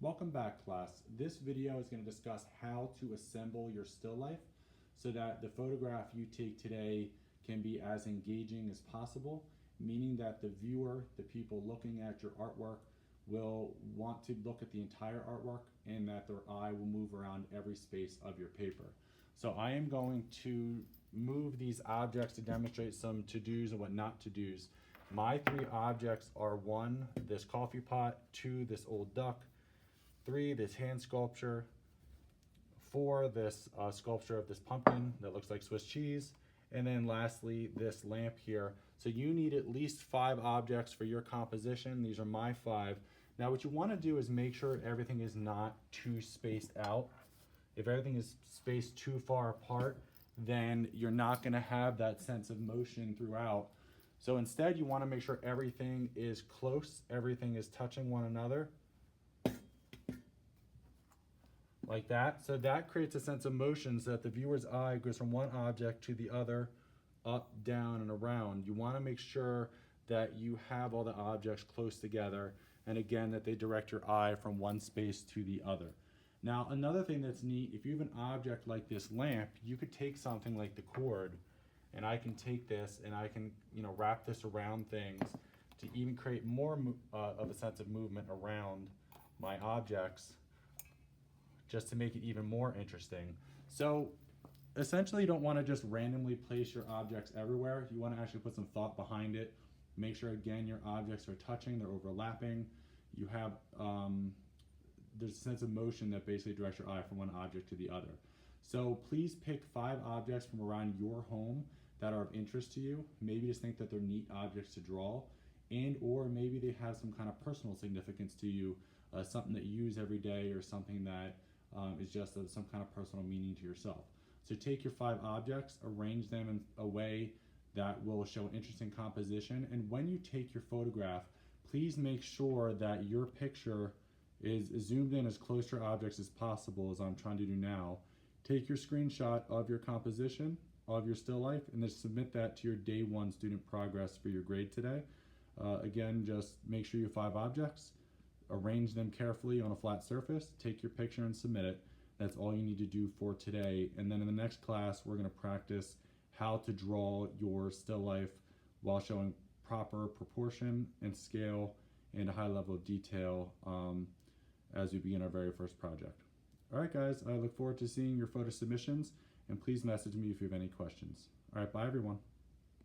Welcome back, class. This video is going to discuss how to assemble your still life so that the photograph you take today can be as engaging as possible, meaning that the viewer, the people looking at your artwork, will want to look at the entire artwork and that their eye will move around every space of your paper. So I am going to move these objects to demonstrate some to-dos and what not to-dos. My three objects are: 1, this coffee pot; 2, this old duck; 3, this hand sculpture; 4, this sculpture of this pumpkin that looks like Swiss cheese; and then lastly, this lamp here. So you need at least 5 objects for your composition. These are my 5. Now what you want to do is make sure everything is not too spaced out. If everything is spaced too far apart, then you're not going to have that sense of motion throughout. So instead, you want to make sure everything is close, everything is touching one another, like that. So that creates a sense of motion so that the viewer's eye goes from one object to the other, up, down, and around. You want to make sure that you have all the objects close together, and again, that they direct your eye from one space to the other. Now, another thing that's neat, if you have an object like this lamp, you could take something like the cord, and I can take this and I can, wrap this around things to even create more of a sense of movement around my objects, just to make it even more interesting. So essentially, you don't want to just randomly place your objects everywhere. You want to actually put some thought behind it. Make sure, again, your objects are touching, they're overlapping. You have, there's a sense of motion that basically directs your eye from one object to the other. So please pick 5 objects from around your home that are of interest to you. Maybe just think that they're neat objects to draw, and or maybe they have some kind of personal significance to you, something that you use every day, or something that is just some kind of personal meaning to yourself. So take your 5 objects, arrange them in a way that will show an interesting composition, and when you take your photograph, please make sure that your picture is zoomed in as close to your objects as possible, as I'm trying to do now. Take your screenshot of your composition, of your still life, and then submit that to your day 1 student progress for your grade today. Again, just make sure you have 5 objects, arrange them carefully on a flat surface, take your picture and submit it. That's all you need to do for today. And then in the next class, we're going to practice how to draw your still life while showing proper proportion and scale and a high level of detail as we begin our very first project. All right, guys, I look forward to seeing your photo submissions, and please message me if you have any questions. All right, bye, everyone.